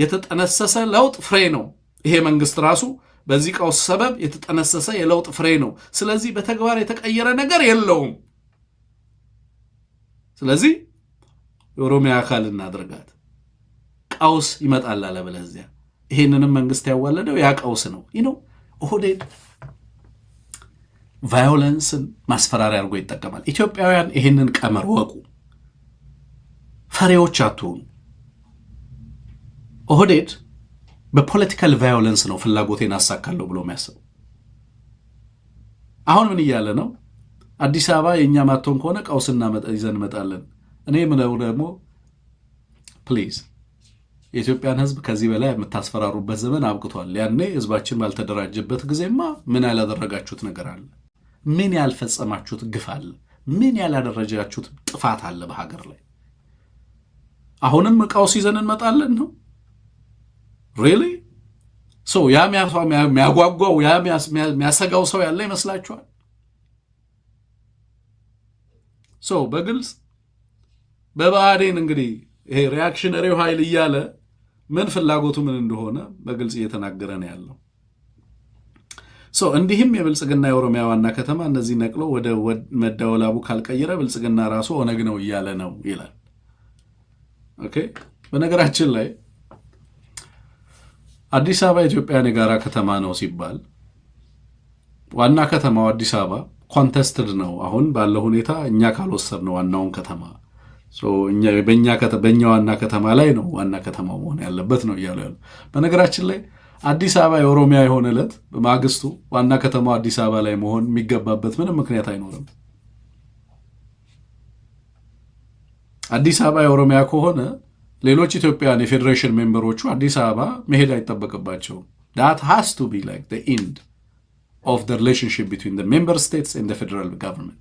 የተጠነሰሰ ለውጥ ፍሬ ነው። ይሄ መንግስት ራሱ በዚህ ቀውስ ሰበብ የተጠነሰሰ የለውጥ ፍሬ ነው። ስለዚህ በተግባር የተቀየረ ነገር የለውም። ስለዚህ የኦሮሚያ አካል እናድርጋት። ቀውስ ይመጣል አለበለዚያ ይሄንንም መንግስት ያዋለደው ያ ቀውስ ነው። ኦህዴድ ቫዮለንስን ማስፈራሪያ አድርጎ ይጠቀማል። ኢትዮጵያውያን ይሄንን ቀመር ወቁ። ፈሬዎች አትሁኑ። ኦህዴድ በፖለቲካል ቫዮለንስ ነው ፍላጎቴን አሳካለሁ ብሎ የሚያስበው። አሁን ምን እያለ ነው? አዲስ አበባ የእኛ ማቶን ከሆነ ቀውስና ይዘን እንመጣለን። እኔ ምለው ደግሞ ፕሊዝ የኢትዮጵያን ህዝብ ከዚህ በላይ የምታስፈራሩበት ዘመን አብቅቷል። ያኔ ህዝባችን ባልተደራጀበት ጊዜማ ምን ያላደረጋችሁት ነገር አለ? ምን ያልፈጸማችሁት ግፍ አለ? ምን ያላደረጃችሁት ጥፋት አለ በሀገር ላይ? አሁንም ቀውስ ይዘን እንመጣለን ነው ሪሊ? ያ የሚያጓጓው ያ የሚያሰጋው ሰው ያለ ይመስላችኋል? በግልጽ በብአዴን እንግዲህ ይሄ ሪያክሽነሪው ኃይል እያለ ምን ፍላጎቱ ምን እንደሆነ በግልጽ እየተናገረ ነው ያለው። እንዲህም የብልጽግና የኦሮሚያ ዋና ከተማ እነዚህ ነቅሎ ወደ መደወላቡ ካልቀየረ ብልጽግና ራሱ ኦነግ ነው እያለ ነው ይላል። ኦኬ፣ በነገራችን ላይ አዲስ አበባ የኢትዮጵያን የጋራ ከተማ ነው ሲባል ዋና ከተማው አዲስ አበባ ኮንቴስትድ ነው። አሁን ባለው ሁኔታ እኛ ካልወሰድ ነው ዋናውን ከተማ በእኛ ዋና ከተማ ላይ ነው ዋና ከተማው መሆን ያለበት ነው እያሉ ያሉ። በነገራችን ላይ አዲስ አበባ የኦሮሚያ የሆነ ዕለት በማግስቱ ዋና ከተማው አዲስ አበባ ላይ መሆን የሚገባበት ምንም ምክንያት አይኖርም። አዲስ አበባ የኦሮሚያ ከሆነ ሌሎች ኢትዮጵያውያን የፌዴሬሽን ሜምበሮቹ አዲስ አበባ መሄድ አይጠበቅባቸውም። that has to be like the end of the relationship between the member states and the federal government።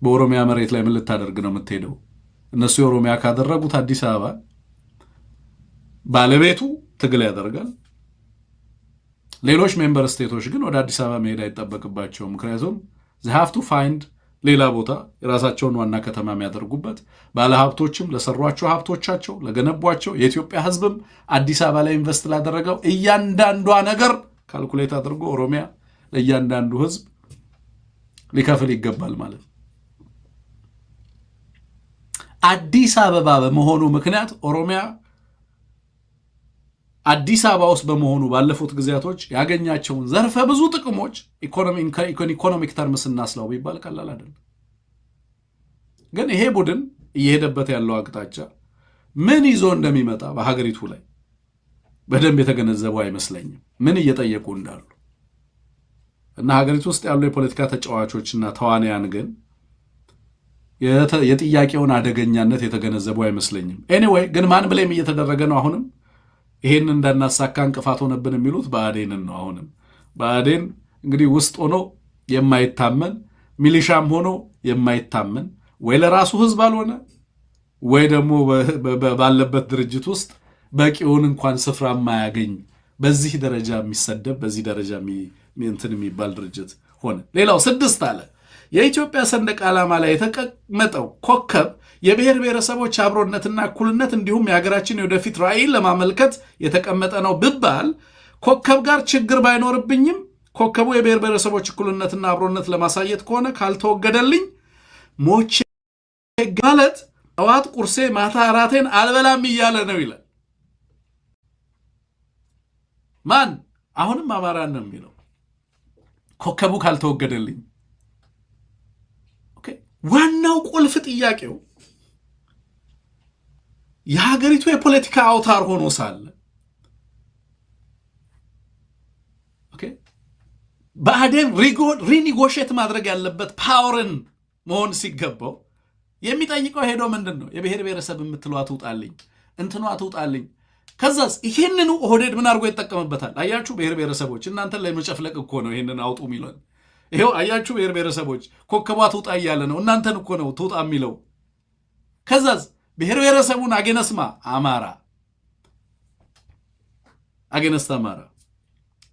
በኦሮሚያ መሬት ላይ ምን ልታደርግ ነው የምትሄደው? እነሱ የኦሮሚያ ካደረጉት አዲስ አበባ ባለቤቱ ትግል ያደርጋል። ሌሎች ሜምበር ስቴቶች ግን ወደ አዲስ አበባ መሄድ አይጠበቅባቸውም። ምክንያቱም they have to find ሌላ ቦታ የራሳቸውን ዋና ከተማ የሚያደርጉበት፣ ባለሀብቶችም ለሰሯቸው ሀብቶቻቸው ለገነቧቸው፣ የኢትዮጵያ ሕዝብም አዲስ አበባ ላይ ኢንቨስት ላደረገው እያንዳንዷ ነገር ካልኩሌት አድርጎ ኦሮሚያ ለእያንዳንዱ ሕዝብ ሊከፍል ይገባል ማለት ነው። አዲስ አበባ በመሆኑ ምክንያት ኦሮሚያ አዲስ አበባ ውስጥ በመሆኑ ባለፉት ጊዜያቶች ያገኛቸውን ዘርፈ ብዙ ጥቅሞች ኢኮኖሚክ ተርምስ እናስላው ቢባል ቀላል አይደለም። ግን ይሄ ቡድን እየሄደበት ያለው አቅጣጫ ምን ይዞ እንደሚመጣ በሀገሪቱ ላይ በደንብ የተገነዘቡ አይመስለኝም፣ ምን እየጠየቁ እንዳሉ እና ሀገሪቱ ውስጥ ያሉ የፖለቲካ ተጫዋቾችና ተዋንያን ግን የጥያቄውን አደገኛነት የተገነዘቡ አይመስለኝም። ኤኒዌይ ግን ማን ብሌም እየተደረገ ነው? አሁንም ይሄን እንዳናሳካ እንቅፋት ሆነብን የሚሉት ብአዴንን ነው። አሁንም ብአዴን እንግዲህ ውስጥ ሆኖ የማይታመን ሚሊሻም ሆኖ የማይታመን ወይ ለራሱ ህዝብ አልሆነ ወይ ደግሞ ባለበት ድርጅት ውስጥ በቂውን እንኳን ስፍራ የማያገኝ በዚህ ደረጃ የሚሰደብ በዚህ ደረጃ እንትን የሚባል ድርጅት ሆነ። ሌላው 6 አለ የኢትዮጵያ ሰንደቅ ዓላማ ላይ የተቀመጠው ኮከብ የብሔር ብሔረሰቦች አብሮነትና እኩልነት እንዲሁም የሀገራችን የወደፊት ራዕይ ለማመልከት የተቀመጠ ነው ብባል ኮከብ ጋር ችግር ባይኖርብኝም ኮከቡ የብሔር ብሔረሰቦች እኩልነትና አብሮነት ለማሳየት ከሆነ ካልተወገደልኝ ሞቼ ማለት ጠዋት ቁርሴ ማታ እራቴን አልበላም እያለ ነው ይላል። ማን? አሁንም አማራን ነው የሚለው ኮከቡ ካልተወገደልኝ። ዋናው ቁልፍ ጥያቄው የሀገሪቱ የፖለቲካ አውታር ሆኖ ሳለ ብአዴን ሪኒጎሽት ማድረግ ያለበት ፓወርን መሆን ሲገባው የሚጠይቀው ሄዶ ምንድን ነው? የብሔር ብሔረሰብ የምትሏ ትውጣልኝ፣ እንትኗ ትውጣልኝ። ከዛስ ይህንኑ ኦህዴድ ምን አድርጎ ይጠቀምበታል? አያችሁ ብሔር ብሔረሰቦች እናንተን ላይ መጨፍለቅ እኮ ነው ይህንን አውጡ የሚለን። ይሄው አያችሁ ብሔር ብሔረሰቦች ኮከቧ ትውጣ እያለ ነው። እናንተን እኮ ነው ትውጣ የሚለው። ከዛስ ብሔር ብሔረሰቡን አገነስማ አማራ አገነስታ አማራ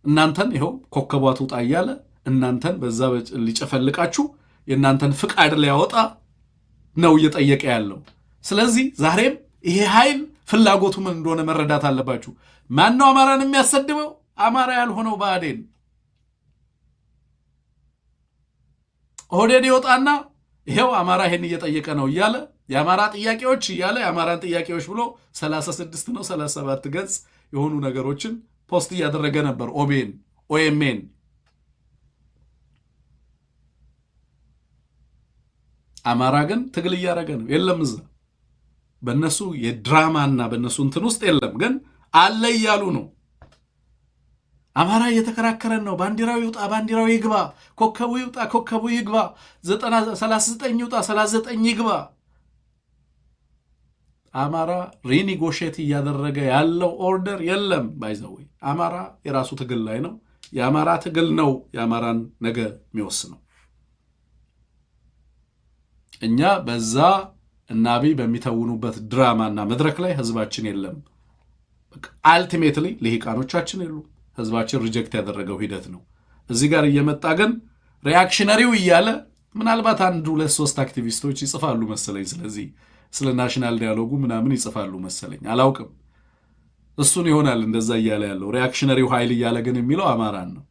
እናንተን ይሄው ኮከቧ ትውጣ እያለ እናንተን በዛ ሊጨፈልቃችሁ የእናንተን ፍቃድ ሊያወጣ ነው እየጠየቀ ያለው። ስለዚህ ዛሬም ይሄ ኃይል ፍላጎቱ ምን እንደሆነ መረዳት አለባችሁ። ማን ነው አማራን የሚያሰድበው? አማራ ያልሆነው ብአዴን። ኦህዴድ ይወጣና ይሄው አማራ ይሄን እየጠየቀ ነው እያለ የአማራ ጥያቄዎች እያለ የአማራን ጥያቄዎች ብሎ 36 ነው 37 ገጽ የሆኑ ነገሮችን ፖስት እያደረገ ነበር። ኦኤምኤን አማራ ግን ትግል እያደረገ ነው። የለም እዛ በእነሱ የድራማና በእነሱ እንትን ውስጥ የለም፣ ግን አለ እያሉ ነው። አማራ እየተከራከረን ነው። ባንዲራው ይውጣ፣ ባንዲራው ይግባ፣ ኮከቡ ይውጣ፣ ኮከቡ ይግባ፣ 39 ይውጣ፣ 39 ይግባ። አማራ ሪኒጎሼት እያደረገ ያለው ኦርደር የለም። ባይዘው አማራ የራሱ ትግል ላይ ነው። የአማራ ትግል ነው የአማራን ነገ የሚወስነው። እኛ በዛ እናቢ በሚተውኑበት ድራማና መድረክ ላይ ህዝባችን የለም። አልቲሜትሊ ልሂቃኖቻችን የሉ። ህዝባችን ሪጀክት ያደረገው ሂደት ነው። እዚህ ጋር እየመጣ ግን ሪአክሽነሪው እያለ ምናልባት 1-2-3 አክቲቪስቶች ይጽፋሉ መሰለኝ። ስለዚህ ስለ ናሽናል ዲያሎጉ ምናምን ይጽፋሉ መሰለኝ፣ አላውቅም። እሱን ይሆናል እንደዛ እያለ ያለው ሪአክሽነሪው ኃይል እያለ ግን የሚለው አማራን ነው።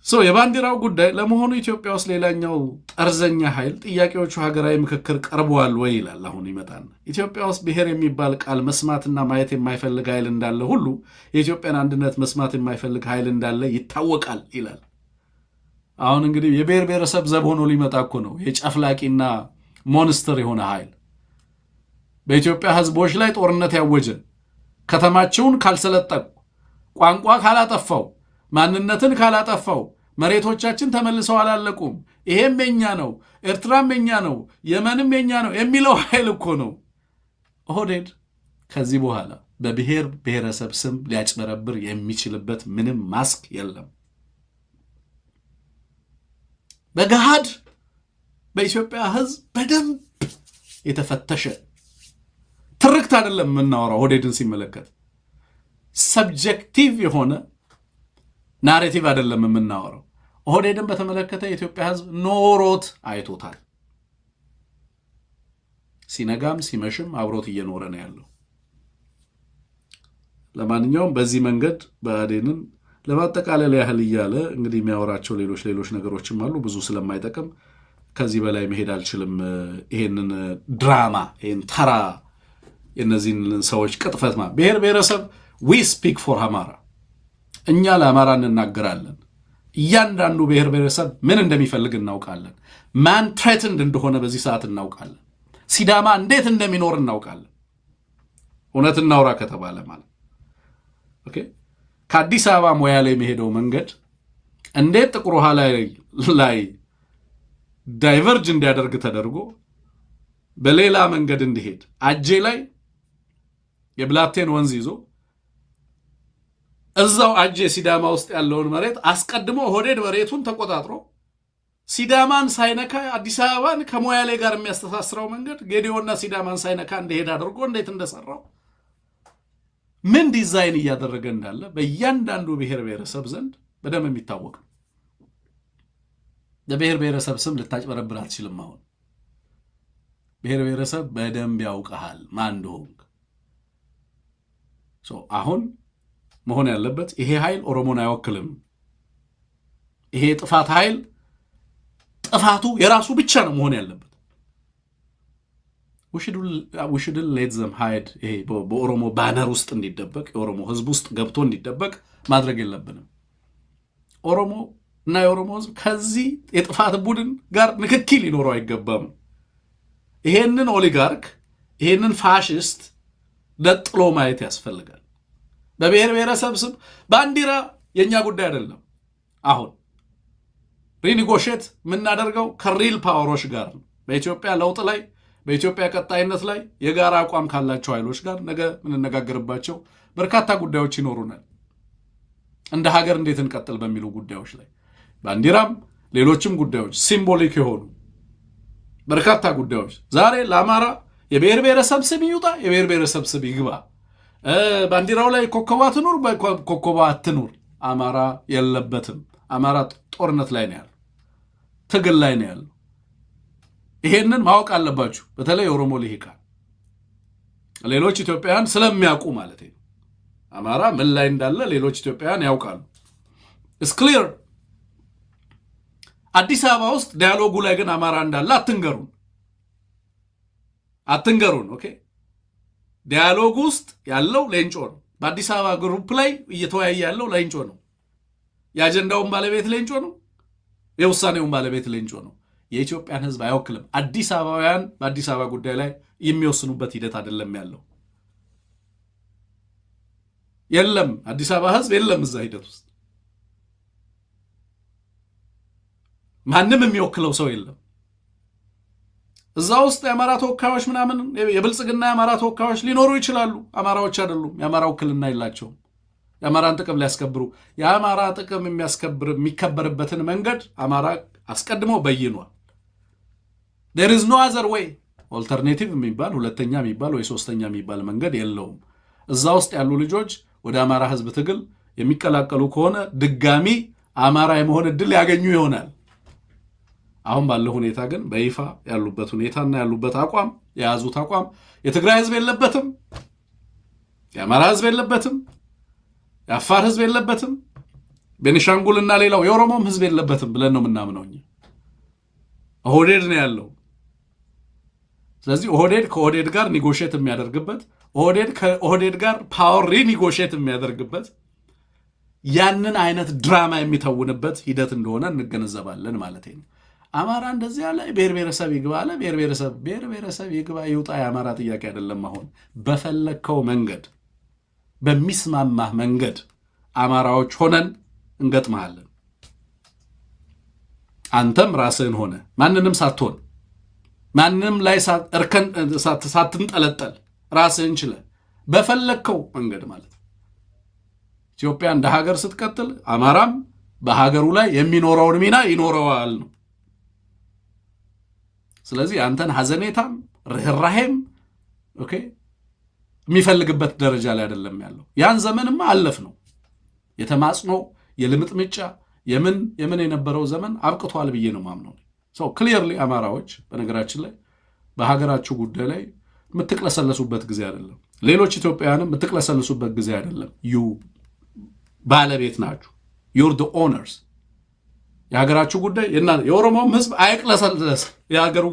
የባንዲራው ጉዳይ ለመሆኑ ኢትዮጵያ ውስጥ ሌላኛው ጠርዘኛ ኃይል ጥያቄዎቹ ሀገራዊ ምክክር ቀርበዋል ወይ ይላል። አሁን ይመጣና ኢትዮጵያ ውስጥ ብሔር የሚባል ቃል መስማትና ማየት የማይፈልግ ኃይል እንዳለ ሁሉ የኢትዮጵያን አንድነት መስማት የማይፈልግ ኃይል እንዳለ ይታወቃል ይላል። አሁን እንግዲህ የብሔር ብሔረሰብ ዘብ ሆኖ ሊመጣ እኮ ነው። የጨፍላቂና ሞንስተር የሆነ ኃይል በኢትዮጵያ ህዝቦች ላይ ጦርነት ያወጀ፣ ከተማቸውን ካልሰለጠቁ፣ ቋንቋ ካላጠፋው፣ ማንነትን ካላጠፋው መሬቶቻችን ተመልሰው አላለቁም፣ ይሄም የኛ ነው፣ ኤርትራም የኛ ነው፣ የመንም የኛ ነው የሚለው ኃይል እኮ ነው። ኦህዴድ ከዚህ በኋላ በብሔር ብሔረሰብ ስም ሊያጭበረብር የሚችልበት ምንም ማስክ የለም። በገሃድ በኢትዮጵያ ህዝብ በደንብ የተፈተሸ ትርክት አይደለም የምናወራው። ኦህዴድን ሲመለከት ሰብጀክቲቭ የሆነ ናሬቲቭ አይደለም የምናወራው። ኦህዴድን በተመለከተ የኢትዮጵያ ህዝብ ኖሮት አይቶታል። ሲነጋም ሲመሽም አብሮት እየኖረ ነው ያለው። ለማንኛውም በዚህ መንገድ ብአዴንን ለማጠቃለል ያህል እያለ እንግዲህ የሚያወራቸው ሌሎች ነገሮችም አሉ። ብዙ ስለማይጠቅም ከዚህ በላይ መሄድ አልችልም። ይሄንን ድራማ ይሄን ተራ የነዚህን ሰዎች ቅጥፈት ብሔር ብሔረሰብ we speak for አማራ፣ እኛ ለአማራ እንናገራለን። እያንዳንዱ ብሔር ብሔረሰብ ምን እንደሚፈልግ እናውቃለን። ማን ትሬትንድ እንደሆነ በዚህ ሰዓት እናውቃለን። ሲዳማ እንዴት እንደሚኖር እናውቃለን። እውነት እናውራ ከተባለ ማለት ኦኬ፣ ከአዲስ አበባ ሞያሌ የሚሄደው መንገድ እንዴት ጥቁር ውሃ ላይ ዳይቨርጅ እንዲያደርግ ተደርጎ በሌላ መንገድ እንዲሄድ አጄ ላይ የብላቴን ወንዝ ይዞ እዛው አጄ ሲዳማ ውስጥ ያለውን መሬት አስቀድሞ ኦህዴድ መሬቱን ተቆጣጥሮ ሲዳማን ሳይነካ አዲስ አበባን ከሞያሌ ጋር የሚያስተሳስረው መንገድ ጌዲዮና ሲዳማን ሳይነካ እንደሄድ አድርጎ እንዴት እንደሰራው ምን ዲዛይን እያደረገ እንዳለ በእያንዳንዱ ብሔር ብሔረሰብ ዘንድ በደንብ የሚታወቅ ነው። በብሔር ብሔረሰብ ስም ልታጭበረብር አትችልም። አሁን ብሔር ብሔረሰብ በደንብ ያውቀሃል ማን እንደሆንክ። አሁን መሆን ያለበት ይሄ ኃይል ኦሮሞን አይወክልም። ይሄ ጥፋት ኃይል ጥፋቱ የራሱ ብቻ ነው መሆን ያለበት። we shouldn't let them hide። ይሄ በኦሮሞ ባነር ውስጥ እንዲደበቅ የኦሮሞ ህዝብ ውስጥ ገብቶ እንዲደበቅ ማድረግ የለብንም። ኦሮሞ እና የኦሮሞ ህዝብ ከዚህ የጥፋት ቡድን ጋር ንክኪ ሊኖረው አይገባም። ይሄንን ኦሊጋርክ ይሄንን ፋሽስት ለጥሎ ማየት ያስፈልጋል። በብሔር ብሔረሰብ ስም ባንዲራ የኛ ጉዳይ አይደለም። አሁን ሪኒጎሼት የምናደርገው ከሪል ፓወሮች ጋር ነው። በኢትዮጵያ ለውጥ ላይ በኢትዮጵያ ቀጣይነት ላይ የጋራ አቋም ካላቸው ኃይሎች ጋር ነገ የምንነጋገርባቸው በርካታ ጉዳዮች ይኖሩናል። እንደ ሀገር እንዴት እንቀጥል በሚሉ ጉዳዮች ላይ ባንዲራም ሌሎችም ጉዳዮች ሲምቦሊክ የሆኑ በርካታ ጉዳዮች ዛሬ ለአማራ የብሔር ብሔረሰብ ስም ይውጣ፣ የብሔር ብሔረሰብ ስም ይግባ፣ ባንዲራው ላይ ኮከባ ትኑር፣ ኮከባ አትኑር፣ አማራ የለበትም። አማራ ጦርነት ላይ ነው ያለው፣ ትግል ላይ ነው ያለው። ይሄንን ማወቅ አለባችሁ። በተለይ የኦሮሞ ልሂቃን ሌሎች ኢትዮጵያውያን ስለሚያውቁ ማለት ነው። አማራ ምን ላይ እንዳለ ሌሎች ኢትዮጵያውያን ያውቃሉ። ኢትስ ክሊር። አዲስ አበባ ውስጥ ዲያሎጉ ላይ ግን አማራ እንዳለ አትንገሩን። ኦኬ፣ ዲያሎግ ውስጥ ያለው ሌንጮ ነው። በአዲስ አበባ ግሩፕ ላይ እየተወያየ ያለው ሌንጮ ነው። የአጀንዳውን ባለቤት ሌንጮ ነው። የውሳኔውን ባለቤት ሌንጮ ነው። የኢትዮጵያን ሕዝብ አይወክልም። አዲስ አበባውያን በአዲስ አበባ ጉዳይ ላይ የሚወስኑበት ሂደት አይደለም ያለው። የለም፣ አዲስ አበባ ሕዝብ የለም እዛ ሂደት ውስጥ ማንም የሚወክለው ሰው የለም። እዛ ውስጥ የአማራ ተወካዮች ምናምን የብልጽግና የአማራ ተወካዮች ሊኖሩ ይችላሉ። አማራዎች አይደሉም። የአማራ ውክልና የላቸውም። የአማራን ጥቅም ሊያስከብሩ የአማራ ጥቅም የሚከበርበትን መንገድ አማራ አስቀድሞ በይኗል። there is no other way ኦልተርኔቲቭ የሚባል ሁለተኛ የሚባል ወይ ሶስተኛ የሚባል መንገድ የለውም። እዛ ውስጥ ያሉ ልጆች ወደ አማራ ህዝብ ትግል የሚቀላቀሉ ከሆነ ድጋሚ አማራ የመሆን እድል ያገኙ ይሆናል። አሁን ባለው ሁኔታ ግን በይፋ ያሉበት ሁኔታና ያሉበት አቋም የያዙት አቋም የትግራይ ህዝብ የለበትም፣ የአማራ ህዝብ የለበትም፣ የአፋር ህዝብ የለበትም፣ ቤኒሻንጉልና ሌላው የኦሮሞም ህዝብ የለበትም ብለን ነው የምናምነው። ኦህዴድ ነው ያለው። ስለዚህ ኦህዴድ ከኦህዴድ ጋር ኒጎሼት የሚያደርግበት፣ ኦህዴድ ከኦህዴድ ጋር ፓወር ሪኒጎሼት የሚያደርግበት ያንን አይነት ድራማ የሚተውንበት ሂደት እንደሆነ እንገነዘባለን ማለት ነው። አማራ እንደዚህ ያለ ብሔር ብሔረሰብ ይግባ አለ። ብሔር ብሔረሰብ ይግባ ይውጣ የአማራ ጥያቄ አይደለም። አሁን በፈለከው መንገድ በሚስማማህ መንገድ አማራዎች ሆነን እንገጥመሃለን። አንተም ራስህን ሆነ ማንንም ሳትሆን ማንንም ላይ እርከን ሳትንጠለጠል ራስህን ችለህ በፈለከው መንገድ ማለት ኢትዮጵያ እንደ ሀገር ስትቀጥል አማራም በሀገሩ ላይ የሚኖረውን ሚና ይኖረዋል ነው። ስለዚህ አንተን ሐዘኔታም ርህራሄም ኦኬ የሚፈልግበት ደረጃ ላይ አይደለም ያለው። ያን ዘመንማ አለፍ ነው። የተማጽኖ የልምጥምጫ የምን የነበረው ዘመን አብቅቷል ብዬ ነው ማምነው። ሶ ክሊርሊ አማራዎች በነገራችን ላይ በሀገራችሁ ጉዳይ ላይ የምትቅለሰለሱበት ጊዜ አይደለም። ሌሎች ኢትዮጵያውያንም የምትቅለሰለሱበት ጊዜ አይደለም። ዩ ባለቤት ናችሁ። ዩር ዘ ኦነርስ። የሀገራችሁ ጉዳይ የኦሮሞም ህዝብ አይቅለሰለስ። የሀገሩ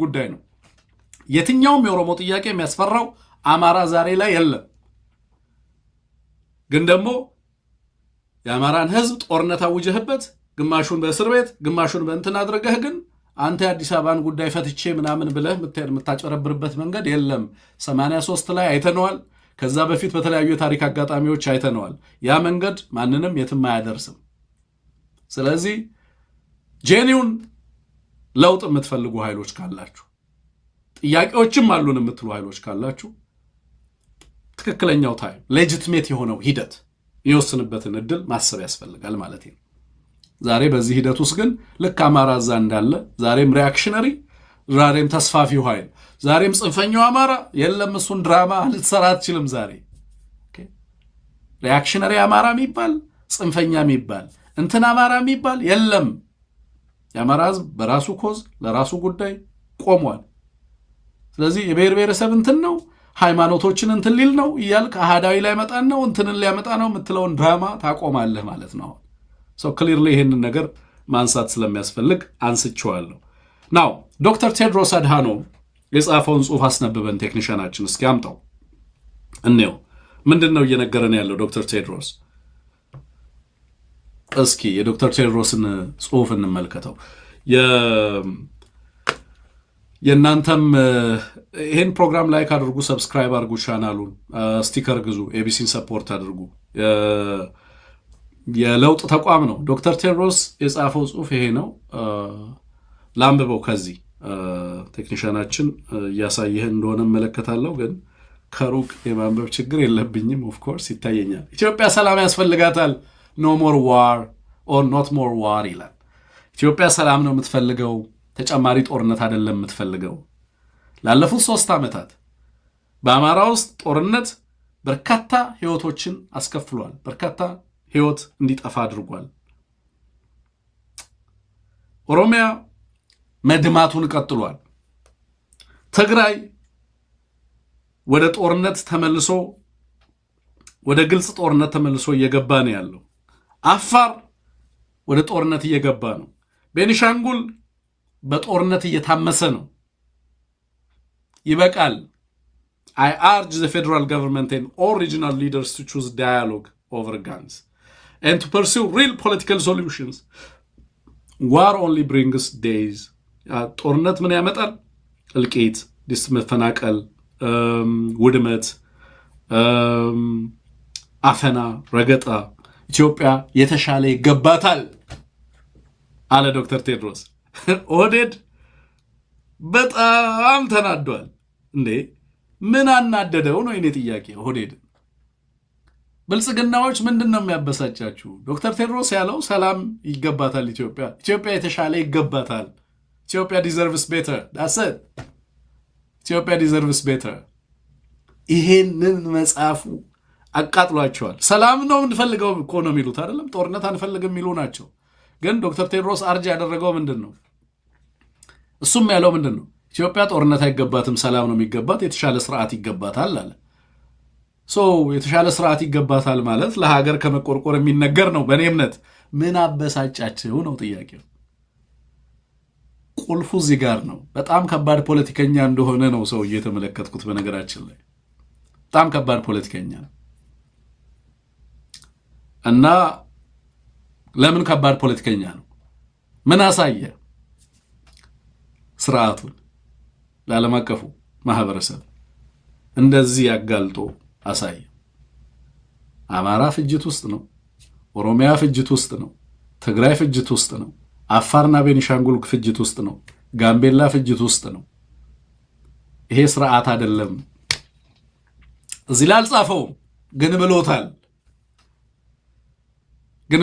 ጉዳይ ነው። የትኛውም የኦሮሞ ጥያቄ የሚያስፈራው አማራ ዛሬ ላይ የለም። ግን ደግሞ የአማራን ህዝብ ጦርነት አውጀህበት ግማሹን በእስር ቤት ግማሹን በእንትን አድርገህ ግን አንተ የአዲስ አበባን ጉዳይ ፈትቼ ምናምን ብለህ የምታጨረብርበት መንገድ የለም። 83 ላይ አይተነዋል። ከዛ በፊት በተለያዩ የታሪክ አጋጣሚዎች አይተነዋል። ያ መንገድ ማንንም የትም አያደርስም። ስለዚህ ጄኒውን ለውጥ የምትፈልጉ ኃይሎች ካላችሁ፣ ጥያቄዎችም አሉን የምትሉ ኃይሎች ካላችሁ ትክክለኛው ታይም ሌጂቲሜት የሆነው ሂደት የሚወስንበትን እድል ማሰብ ያስፈልጋል ማለት ነው። ዛሬ በዚህ ሂደት ውስጥ ግን ልክ አማራ እዛ እንዳለ ዛሬም ሪአክሽነሪ፣ ዛሬም ተስፋፊው ኃይል፣ ዛሬም ጽንፈኛው አማራ የለም። እሱን ድራማ ልትሰራ አትችልም። ዛሬ ሪአክሽነሪ አማራ የሚባል ጽንፈኛ የሚባል እንትን አማራ የሚባል የለም። የአማራ ህዝብ በራሱ ኮዝ ለራሱ ጉዳይ ቆሟል። ስለዚህ የብሔር ብሔረሰብ እንትን ነው ሃይማኖቶችን እንትን ሊል ነው እያልክ አሃዳዊ ላይ መጣን ነው እንትንን ሊያመጣ ነው የምትለውን ድራማ ታቆማለህ ማለት ነው። ሶ ክሊርሊ ይሄንን ነገር ማንሳት ስለሚያስፈልግ አንስቼዋለሁ። ናው ዶክተር ቴድሮስ አድሃኖም የጻፈውን ጽሑፍ አስነብበን ቴክኒሻናችን እስኪ አምጣው እንየው። ምንድነው እየነገረን ያለው ዶክተር ቴድሮስ? እስኪ የዶክተር ቴድሮስን ጽሑፍ እንመልከተው። የእናንተም ይሄን ፕሮግራም ላይክ አድርጉ፣ ሰብስክራይብ አድርጉ፣ ቻናሉን ስቲከር ግዙ፣ ኤቢሲን ሰፖርት አድርጉ። የለውጥ ተቋም ነው። ዶክተር ቴድሮስ የጻፈው ጽሑፍ ይሄ ነው። ላንብበው። ከዚህ ቴክኒሻናችን እያሳየህ እንደሆነ እመለከታለሁ፣ ግን ከሩቅ የማንበብ ችግር የለብኝም። ኦፍኮርስ ይታየኛል። ኢትዮጵያ ሰላም ያስፈልጋታል። ኖ ሞር ዋር ኦር ኖት ሞር ዋር ይላል። ኢትዮጵያ ሰላም ነው የምትፈልገው፣ ተጨማሪ ጦርነት አይደለም የምትፈልገው። ላለፉት 3 ዓመታት በአማራ ውስጥ ጦርነት በርካታ ህይወቶችን አስከፍሏል። በርካታ ህይወት እንዲጠፋ አድርጓል። ኦሮሚያ መድማቱን ቀጥሏል። ትግራይ ወደ ጦርነት ተመልሶ ወደ ግልጽ ጦርነት ተመልሶ እየገባ ነው ያለው። አፋር ወደ ጦርነት እየገባ ነው። ቤኒሻንጉል በጦርነት እየታመሰ ነው። ይበቃል። I urge the federal government and all regional leaders to choose dialogue over guns and to pursue real political solutions. War only brings days. ጦርነት ምን ያመጣል? እልቂት፣ መፈናቀል፣ ውድመት፣ አፈና፣ ረገጣ። ኢትዮጵያ የተሻለ ይገባታል አለ ዶክተር ቴድሮስ። ኦህዴድ በጣም ተናዷል። እንዴ ምን አናደደው ነው የኔ ጥያቄ። ኦህዴድ ብልጽግናዎች ምንድነው የሚያበሳጫችሁ? ዶክተር ቴድሮስ ያለው ሰላም ይገባታል ኢትዮጵያ የተሻለ ይገባታል። ኢትዮጵያ ዲዘርቭስ ቤተር ዳትስ ኢት። ኢትዮጵያ ዲዘርቭስ ቤተር። ይሄንን መጽሐፉ አቃጥሏቸዋል። ሰላም ነው እንፈልገው እኮ ነው የሚሉት አይደለም፣ ጦርነት አንፈልግም የሚሉ ናቸው። ግን ዶክተር ቴድሮስ አርጅ ያደረገው ምንድነው? እሱም ያለው ምንድነው? ኢትዮጵያ ጦርነት አይገባትም፣ ሰላም ነው የሚገባት፣ የተሻለ ስርዓት ይገባታል አለ። የተሻለ ስርዓት ይገባታል ማለት ለሀገር ከመቆርቆር የሚነገር ነው። በእኔ እምነት ምን አበሳጫቸው ነው ጥያቄው። ቁልፉ እዚህ ጋር ነው። በጣም ከባድ ፖለቲከኛ እንደሆነ ነው ሰው እየተመለከትኩት። በነገራችን ላይ በጣም ከባድ ፖለቲከኛ ነው እና ለምን ከባድ ፖለቲከኛ ነው? ምን አሳየ? ስርዓቱን ለዓለም አቀፉ ማህበረሰብ እንደዚህ ያጋልጦ አሳየ። አማራ ፍጅት ውስጥ ነው፣ ኦሮሚያ ፍጅት ውስጥ ነው፣ ትግራይ ፍጅት ውስጥ ነው፣ አፋርና ቤኒሻንጉል ፍጅት ውስጥ ነው፣ ጋምቤላ ፍጅት ውስጥ ነው። ይሄ ስርዓት አይደለም። እዚህ ላይ አልጻፈውም፣ ግን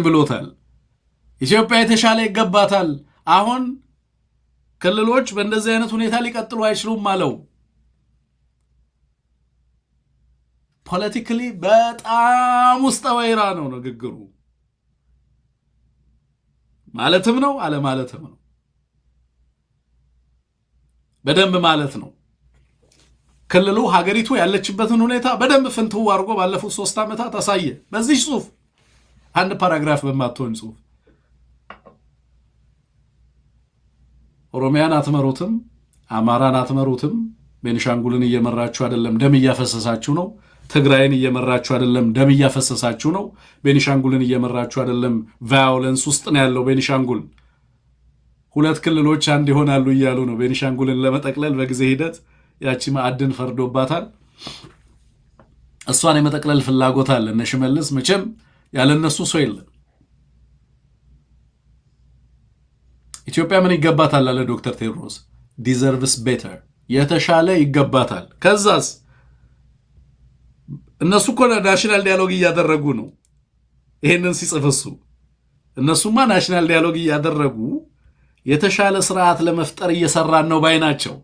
ብሎታል። ኢትዮጵያ የተሻለ ይገባታል። አሁን ክልሎች በእንደዚህ አይነት ሁኔታ ሊቀጥሉ አይችሉም አለው። ፖለቲካሊ በጣም ውስጠ ወይራ ነው ንግግሩ። ማለትም ነው አለማለትም ነው። በደንብ ማለት ነው። ክልሉ ሀገሪቱ ያለችበትን ሁኔታ በደንብ ፍንትው አድርጎ ባለፉት 3 ዓመታት አሳየ። በዚህ ጽሁፍ አንድ ፓራግራፍ በማትሆን ጽሁፍ ኦሮሚያን አትመሩትም፣ አማራን አትመሩትም፣ ቤኒሻንጉልን እየመራችሁ አይደለም፣ ደም እያፈሰሳችሁ ነው። ትግራይን እየመራችሁ አይደለም፣ ደም እያፈሰሳችሁ ነው። ቤኒሻንጉልን እየመራችሁ አይደለም፣ ቫዮለንስ ውስጥ ነው ያለው ቤኒሻንጉል። 2 ክልሎች አንድ ይሆናሉ እያሉ ነው። ቤኒሻንጉልን ለመጠቅለል በጊዜ ሂደት ያቺ ማዕድን ፈርዶባታል። እሷን የመጠቅለል ፍላጎት አለ እነ ሽመልስ። መቼም ያለነሱ ሰው የለም። ኢትዮጵያ ምን ይገባታል አለ ዶክተር ቴድሮስ። ዲዘርቭስ ቤተር፣ የተሻለ ይገባታል። ከዛስ እነሱ እኮ ናሽናል ዲያሎግ እያደረጉ ነው። ይሄንን ሲጽፍሱ እነሱማ ናሽናል ዲያሎግ እያደረጉ የተሻለ ስርዓት ለመፍጠር እየሰራን ነው ባይ ናቸው።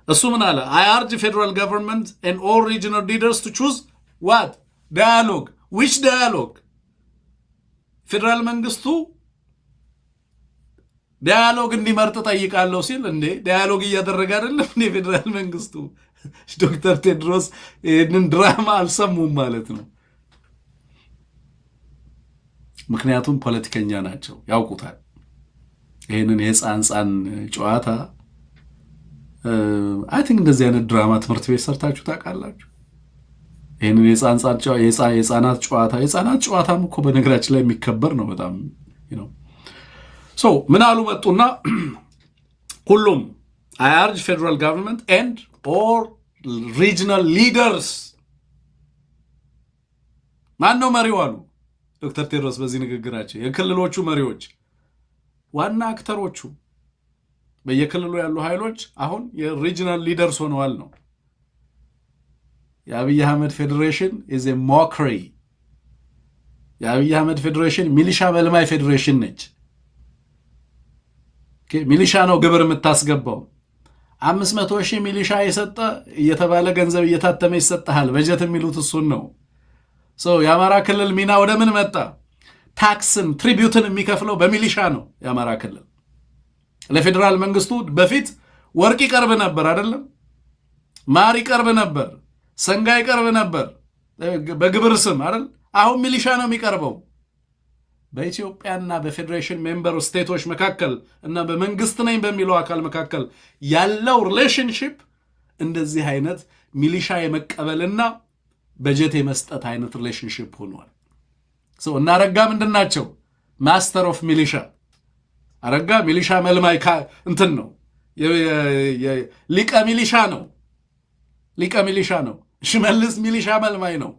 እሱ ምን አለ? I urge federal government and all regional leaders to choose what? Dialogue. Which dialogue? ፌደራል መንግስቱ ዲያሎግ እንዲመርጥ ጠይቃለሁ ሲል እንዴ ዲያሎግ እያደረገ አይደለም እንዴ ፌደራል መንግስቱ? ዶክተር ቴድሮስ ይህንን ድራማ አልሰሙም ማለት ነው። ምክንያቱም ፖለቲከኛ ናቸው፣ ያውቁታል። ይህንን የህፃን ጨዋታ አይ ቲንክ እንደዚህ አይነት ድራማ ትምህርት ቤት ሰርታችሁ ታውቃላችሁ? ይህንን የህፃናት ጨዋታም እኮ በነገራችን ላይ የሚከበር ነው በጣም ነው። ምን አሉ መጡና ሁሉም I urge federal government and or regional leaders ማነው መሪው አሉ ዶክተር ቴድሮስ በዚህ ንግግራቸው። የክልሎቹ መሪዎች ዋና አክተሮቹ በየክልሉ ያሉ ኃይሎች አሁን የሪጂናል ሊደርስ ሆነዋል ነው። የአብይ አህመድ ፌዴሬሽን is a mockery። የአብይ አህመድ ፌዴሬሽን ሚሊሻ መልማይ ፌዴሬሽን ነች። ሚሊሻ ነው ግብር የምታስገባው። 500,000 ሚሊሻ የሰጠ እየተባለ ገንዘብ እየታተመ ይሰጣል። በጀት የሚሉት እሱን ነው። የአማራ ክልል ሚና ወደ ምን መጣ? ታክስን ትሪቢዩትን የሚከፍለው በሚሊሻ ነው የአማራ ክልል። ለፌደራል መንግስቱ በፊት ወርቅ ይቀርብ ነበር አይደለም? ማር ይቀርብ ነበር፣ ሰንጋ ይቀርብ ነበር በግብር ስም አይደል? አሁን ሚሊሻ ነው የሚቀርበው። በኢትዮጵያና በፌዴሬሽን ሜምበር ስቴቶች መካከል እና በመንግስት ነኝ በሚለው አካል መካከል ያለው ሪሌሽንሺፕ እንደዚህ አይነት ሚሊሻ የመቀበልና በጀት የመስጠት አይነት ሪሌሽንሺፕ ሆኗል። እና አረጋ ምንድን ናቸው? ማስተር ኦፍ ሚሊሻ። አረጋ ሚሊሻ መልማይ እንትን ነው፣ ሊቀ ሚሊሻ ነው። ሊቀ ሚሊሻ ነው። ሽመልስ ሚሊሻ መልማይ ነው።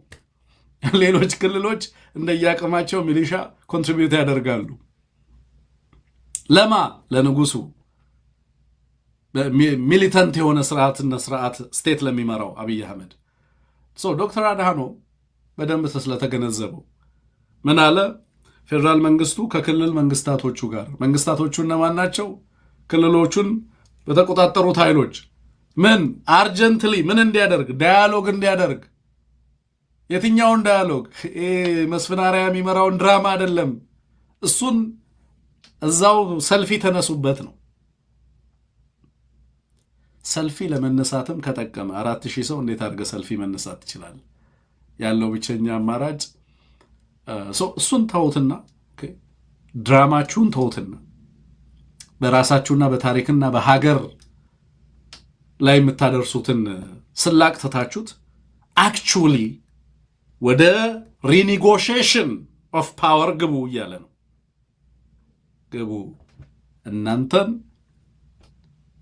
ሌሎች ክልሎች እንደያቅማቸው ሚሊሻ ኮንትሪቢዩት ያደርጋሉ። ለማ ለንጉሱ ሚሊተንት የሆነ ስርዓት ስቴት ለሚመራው አብይ አህመድ ዶክተር አድሃኖም በደንብ ስለተገነዘበው ምን አለ? ፌዴራል መንግስቱ ከክልል መንግስታቶቹ ጋር፣ መንግስታቶቹ እነማን ናቸው? ክልሎቹን በተቆጣጠሩት ኃይሎች ምን አርጀንትሊ ምን እንዲያደርግ ዳያሎግ እንዲያደርግ። የትኛውን ዳያሎግ? መስፍን አርአያ የሚመራውን ድራማ አይደለም። እሱን እዛው ሰልፊ ተነሱበት ነው። ሰልፊ ለመነሳትም ከጠቀመ 4000 ሰው እንዴት አድርገህ ሰልፊ መነሳት ትችላለህ? ያለው ብቸኛ አማራጭ እሱን ተውትና ድራማችሁን ተውትና በራሳችሁና በታሪክና በሀገር ላይ የምታደርሱትን ስላቅ ትታችሁት አክቹሊ ወደ ሪኒጎሽዬሽን ኦፍ ፓወር ግቡ እያለ ነው። ግቡ። እናንተን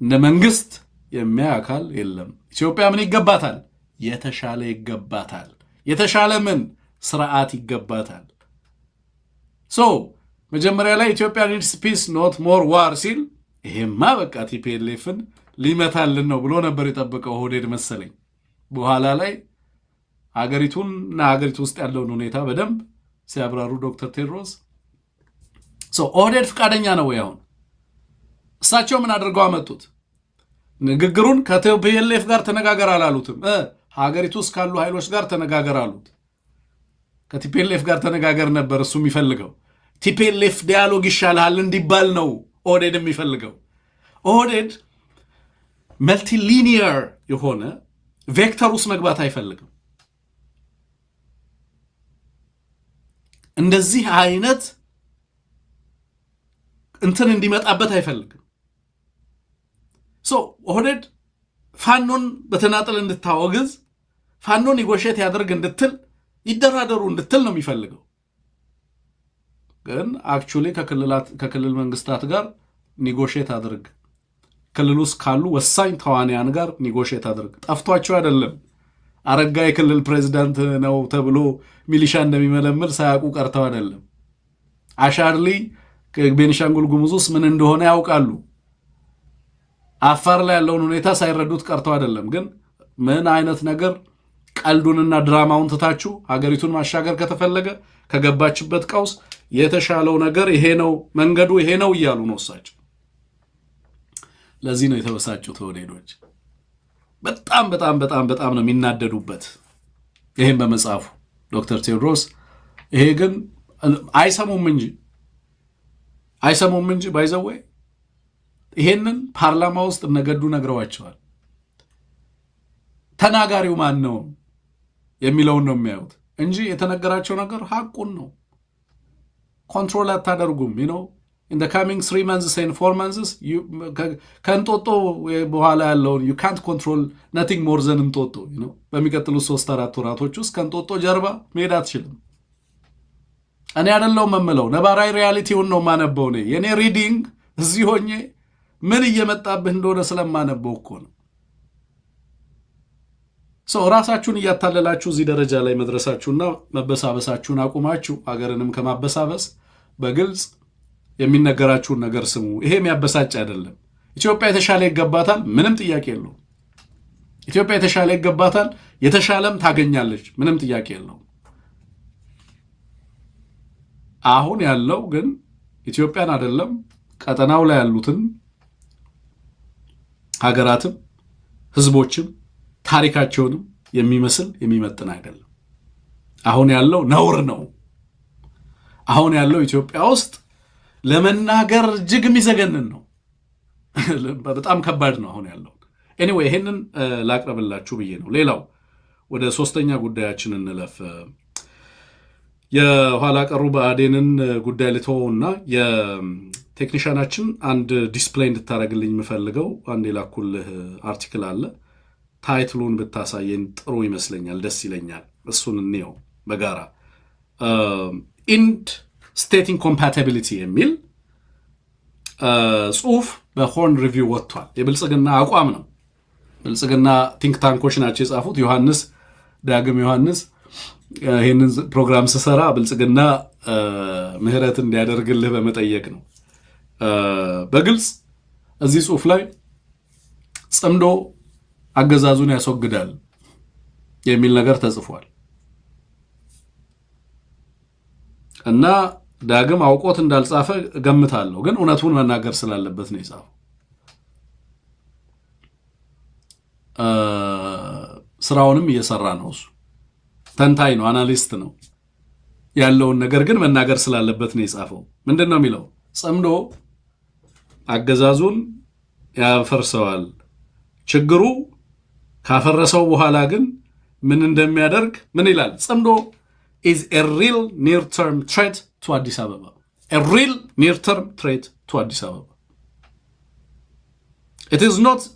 እንደ መንግስት የሚያይ አካል የለም። ኢትዮጵያ ምን ይገባታል? የተሻለ ይገባታል። የተሻለ ምን ስርዓት ይገባታል። መጀመሪያ ላይ ኢትዮጵያ ኒድስ ፒስ ኖት ሞር ዋር ሲል ይሄማ በቃ ቲፒኤልኤፍን ሊመታልን ነው ብሎ ነበር የጠበቀው ኦህዴድ መሰለኝ። በኋላ ላይ ሀገሪቱና ሀገሪቱ ውስጥ ያለውን ሁኔታ በደንብ ሲያብራሩ ዶክተር ቴድሮስ ኦህዴድ ፍቃደኛ ነው ወይ? አሁን እሳቸው ምን አድርገው አመጡት? ንግግሩን ከቲፒኤልኤፍ ጋር ተነጋገር አላሉትም። ሀገሪቱ ውስጥ ካሉ ኃይሎች ጋር ተነጋገር አሉት። ከቲፒኤልኤፍ ጋር ተነጋገር ነበር እሱ የሚፈልገው። ቲፒኤልኤፍ ዲያሎግ ይሻልሃል እንዲባል ነው ኦህዴድ የሚፈልገው። ኦህዴድ መልቲሊኒየር የሆነ ቬክተር ውስጥ መግባት አይፈልግም። እንደዚህ አይነት እንትን እንዲመጣበት አይፈልግም። ኦህዴድ ፋኖን በተናጠል እንድታወግዝ፣ ፋኖን ኔጎሼት ያደርግ እንድትል፣ ይደራደሩ እንድትል ነው የሚፈልገው። ግን አክቹሊ ከክልል መንግስታት ጋር ኔጎሼት አድርግ፣ ክልል ውስጥ ካሉ ወሳኝ ተዋንያን ጋር ኔጎሼት አድርግ። ጠፍቷቸው አይደለም። አረጋ የክልል ፕሬዚዳንት ነው ተብሎ ሚሊሻ እንደሚመለምል ሳያውቁ ቀርተው አይደለም። አሻርሊ ቤኒሻንጉል ጉሙዝ ውስጥ ምን እንደሆነ ያውቃሉ። አፋር ላይ ያለውን ሁኔታ ሳይረዱት ቀርተው አይደለም። ግን ምን አይነት ነገር ቀልዱንና ድራማውን ትታችሁ ሀገሪቱን ማሻገር ከተፈለገ ከገባችበት ቀውስ የተሻለው ነገር ይሄ ነው፣ መንገዱ ይሄ ነው እያሉ ነው እሳቸው። ለዚህ ነው የተበሳጩት ኦህዴዶች። በጣም በጣም በጣም በጣም ነው የሚናደዱበት ይሄን በመጻፉ ዶክተር ቴዎድሮስ። ይሄ ግን አይሰሙም እንጂ ባይዘወይ ይሄንን ፓርላማ ውስጥ እነገዱ ነግረዋቸዋል። ተናጋሪው ማን ነው የሚለውን ነው የሚያዩት እንጂ የተነገራቸው ነገር ሐቁን ነው። ኮንትሮል አታደርጉም። in the coming 3 months and 4 months ከእንጦጦ በኋላ ያለውን you can't control nothing more than እንጦጦ በሚቀጥሉት 3-4 ወራቶች ውስጥ ከእንጦጦ ጀርባ መሄድ አትችልም። እኔ አይደለሁም የምለው፣ ነባራዊ ሪያሊቲውን ነው የማነበው። የኔ ሪዲንግ እዚህ ሆኜ ምን እየመጣብህ እንደሆነ ስለማነበው እኮ ነው። ራሳችሁን እያታለላችሁ እዚህ ደረጃ ላይ መድረሳችሁና መበሳበሳችሁን አቁማችሁ ሀገርንም ከማበሳበስ በግልጽ የሚነገራችሁን ነገር ስሙ። ይሄ የሚያበሳጭ አይደለም። ኢትዮጵያ የተሻለ ይገባታል፣ ምንም ጥያቄ የለውም። ኢትዮጵያ የተሻለ ይገባታል፣ የተሻለም ታገኛለች፣ ምንም ጥያቄ የለውም። አሁን ያለው ግን ኢትዮጵያን አይደለም ቀጠናው ላይ ያሉትን ሀገራትም ህዝቦችም ታሪካቸውንም የሚመስል የሚመጥን አይደለም። አሁን ያለው ነውር ነው። አሁን ያለው ኢትዮጵያ ውስጥ ለመናገር እጅግ የሚዘገንን ነው። በጣም ከባድ ነው አሁን ያለው። ኤኒዌይ ይሄንን ላቅርብላችሁ ብዬ ነው። ሌላው ወደ ሶስተኛ ጉዳያችን እንለፍ። የኋላ ቀሩ ብአዴንን ጉዳይ ልተወውና የቴክኒሻናችን አንድ ዲስፕሌይ እንድታደርግልኝ የምፈልገው አንድ የላኩልህ አርቲክል አለ። ታይትሉን ብታሳየን ጥሩ ይመስለኛል፣ ደስ ይለኛል። እሱን እንየው በጋራ። ኢንድ ስቴት ኢንኮምፓቲቢሊቲ የሚል ጽሁፍ በሆርን ሪቪው ወጥቷል። የብልጽግና አቋም ነው። ብልጽግና ቲንክ ታንኮች ናቸው የጻፉት። ዳግም ዮሐንስ ይህንን ፕሮግራም ስሰራ ብልጽግና ምህረት እንዲያደርግልህ በመጠየቅ ነው። በግልጽ እዚህ ጽሁፍ ላይ ጽምዶ አገዛዙን ያስወግዳል የሚል ነገር ተጽፏል እና ዳግም አውቆት እንዳልጻፈ ገምታለሁ፣ ግን እውነቱን መናገር ስላለበት ነው የጻፈው። ስራውንም እየሰራ ነው። እሱ ተንታኝ ነው፣ አናሊስት ነው። ያለውን ነገር ግን መናገር ስላለበት ነው የጻፈው። ምንድን ነው የሚለው? ጽምዶ አገዛዙን ያፈርሰዋል። ችግሩ ካፈረሰው በኋላ ግን ምን እንደሚያደርግ ምን ይላል? ጽምዶ is a real near-term threat to Addis Ababa. A real near-term threat to Addis Ababa. It is not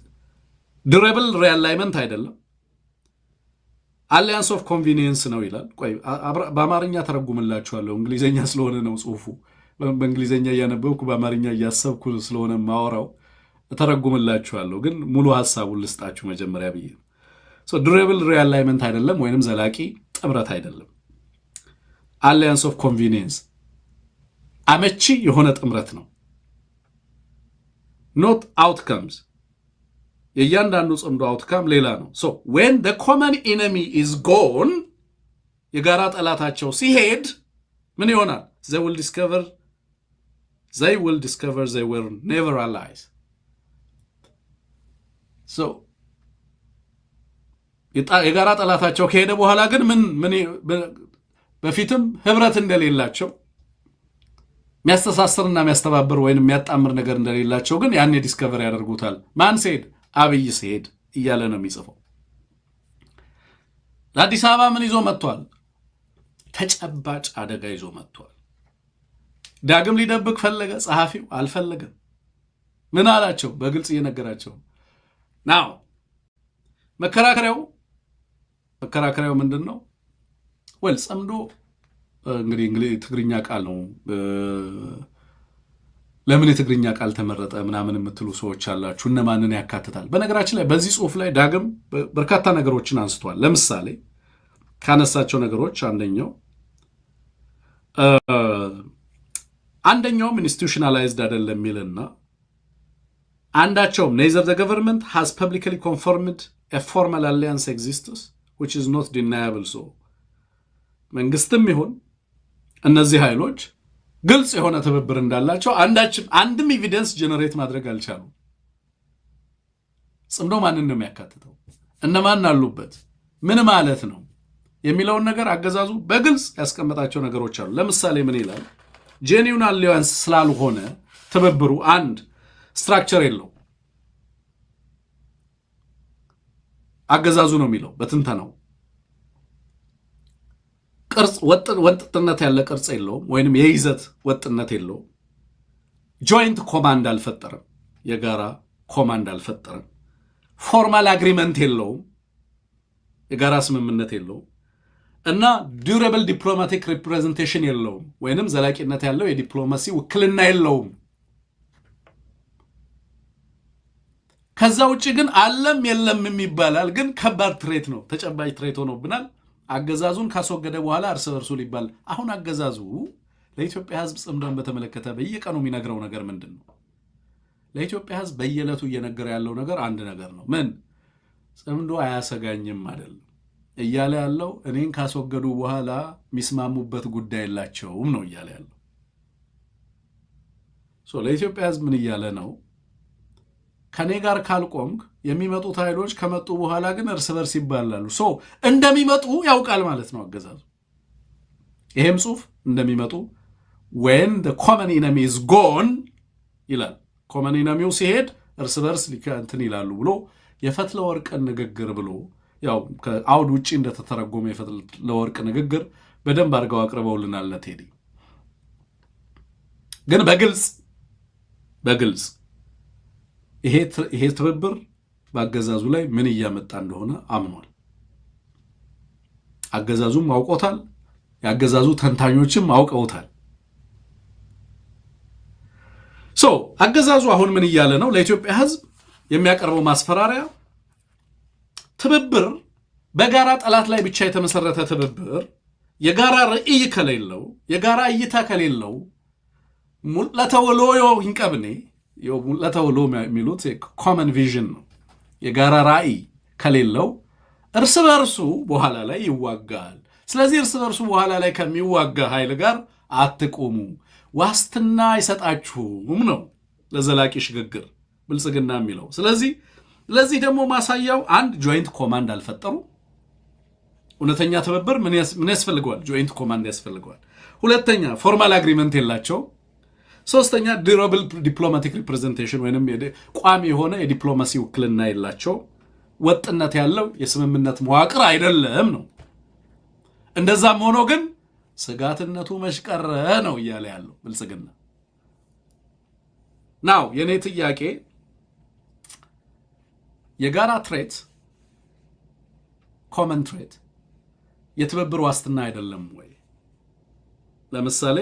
durable realignment አይደለም፣ alliance of convenience ነው ይላል። ቆይ በአማርኛ ተረጉምላችኋለሁ፣ እንግሊዘኛ ስለሆነ ነው ጽሁፉ። በእንግሊዘኛ እያነበብኩ በአማርኛ እያሰብኩ ስለሆነ ማወራው ተረጉምላችኋለሁ፣ ግን ሙሉ ሐሳቡን ልስጣችሁ መጀመሪያ ብዬ። so durable realignment አይደለም ወይንም ዘላቂ ጥምረት አይደለም። alliance of convenience አመቺ የሆነ ጥምረት ነው። not outcomes የእያንዳንዱ ጽምዶ outcome ሌላ ነው። so when the common enemy is gone የጋራ ጠላታቸው ሲሄድ ምን ይሆናል? they will discover they were never allies. so የጋራ ጠላታቸው ከሄደ በኋላ ግን ምን በፊትም ህብረት እንደሌላቸው የሚያስተሳስርና የሚያስተባብር ወይንም የሚያጣምር ነገር እንደሌላቸው ግን ያኔ ዲስከቨር ያደርጉታል። ማን ሲሄድ? አብይ ሲሄድ እያለ ነው የሚጽፈው። ለአዲስ አበባ ምን ይዞ መጥቷል? ተጨባጭ አደጋ ይዞ መጥቷል። ዳግም ሊደብቅ ፈለገ ጸሐፊው? አልፈለገም። ምን አላቸው? በግልጽ እየነገራቸው ናው። መከራከሪያው ምንድን ነው? ጽምዶ እንግዲህ ትግርኛ ቃል ነው። ለምን የትግርኛ ቃል ተመረጠ ምናምን የምትሉ ሰዎች አላችሁ። እነማንን ያካትታል? በነገራችን ላይ በዚህ ጽሁፍ ላይ ዳግም በርካታ ነገሮችን አንስቷል። ለምሳሌ ካነሳቸው ነገሮች አንደኛውም ኢንስቲቱሽናላይዝድ አይደለም የሚልና አንዳቸውም neither the government has publicly confirmed a formal alliance exists which is not deniable. so መንግስትም ይሁን እነዚህ ኃይሎች ግልጽ የሆነ ትብብር እንዳላቸው አንድም ኤቪደንስ ጀነሬት ማድረግ አልቻሉም። ጽምዶ ማንን ነው የሚያካትተው? እነማን አሉበት? ምን ማለት ነው የሚለውን ነገር አገዛዙ በግልጽ ያስቀመጣቸው ነገሮች አሉ። ለምሳሌ ምን ይላል? ጄኒውን አሊያንስ ስላልሆነ ትብብሩ አንድ ስትራክቸር የለው አገዛዙ ነው የሚለው በትንተናው። ቅርጽ ወጥነት ያለ ቅርጽ የለውም ወይንም የይዘት ወጥነት የለውም። ጆይንት ኮማንድ አልፈጠረም፣ የጋራ ኮማንድ አልፈጠረም። ፎርማል አግሪመንት የለውም፣ የጋራ ስምምነት የለውም እና ዱራብል ዲፕሎማቲክ ሪፕሬዘንቴሽን የለውም ወይንም ዘላቂነት ያለው የዲፕሎማሲ ውክልና የለውም። ከዛ ውጪ ግን አለም የለም የሚባላል፣ ግን ከባድ ትሬት ነው፣ ተጨባጭ ትሬት ሆኖብናል። አገዛዙን ካስወገደ በኋላ እርስ በርሱ ሊባል አሁን አገዛዙ ለኢትዮጵያ ሕዝብ ጽምዶን በተመለከተ በየቀኑ የሚነግረው ነገር ምንድን ነው? ለኢትዮጵያ ሕዝብ በየዕለቱ እየነገረ ያለው ነገር አንድ ነገር ነው። ምን? ጽምዶ አያሰጋኝም አይደለም እያለ ያለው፣ እኔን ካስወገዱ በኋላ የሚስማሙበት ጉዳይ የላቸውም ነው እያለ ያለው። ለኢትዮጵያ ሕዝብ ምን እያለ ነው? ከኔ ጋር ካልቆምክ የሚመጡት ኃይሎች ከመጡ በኋላ ግን እርስ በርስ ይባላሉ። እንደሚመጡ ያውቃል ማለት ነው አገዛዙ። ይሄም ጽሁፍ እንደሚመጡ when the common enemy is gone ይላል። common enemy ሲሄድ እርስ በርስ እንትን ይላሉ ብሎ የፈትለ ወርቅ ንግግር ብሎ ያው ከአውድ ውጪ እንደተተረጎመ የፈትለ ወርቅ ንግግር በደንብ አድርገው አቅርበውልናል ለቴዲ። ግን በግልጽ ይሄ ትብብር በአገዛዙ ላይ ምን እያመጣ እንደሆነ አምኗል። አገዛዙም አውቆታል፣ የአገዛዙ ተንታኞችም አውቀውታል። አገዛዙ አሁን ምን እያለ ነው? ለኢትዮጵያ ሕዝብ የሚያቀርበው ማስፈራሪያ ትብብር በጋራ ጠላት ላይ ብቻ የተመሰረተ ትብብር የጋራ ራዕይ ከሌለው የጋራ እይታ ከሌለው ሙለተወሎ ይንቀብኔ ሙለተወሎ የሚሉት ኮመን ቪዥን ነው። የጋራ ራዕይ ከሌለው እርስ በርሱ በኋላ ላይ ይዋጋል። ስለዚህ እርስ በርሱ በኋላ ላይ ከሚዋጋ ኃይል ጋር አትቆሙ፣ ዋስትና አይሰጣችሁም ነው ለዘላቂ ሽግግር ብልጽግና የሚለው። ስለዚህ ለዚህ ደግሞ ማሳያው አንድ ጆይንት ኮማንድ አልፈጠሩ። እውነተኛ ትብብር ምን ያስፈልገዋል? ጆይንት ኮማንድ ያስፈልገዋል። ሁለተኛ ፎርማል አግሪመንት የላቸው። ሶስተኛ ዲዩራብል ዲፕሎማቲክ ሪፕሬዘንቴሽን ወይንም ቋሚ የሆነ የዲፕሎማሲ ውክልና የላቸው። ወጥነት ያለው የስምምነት መዋቅር አይደለም ነው። እንደዛም ሆኖ ግን ስጋትነቱ መሽቀረ ነው እያለ ያለው ብልጽግና ናው። የኔ ጥያቄ የጋራ ትሬት ኮመን ትሬት የትብብር ዋስትና አይደለም ወይ? ለምሳሌ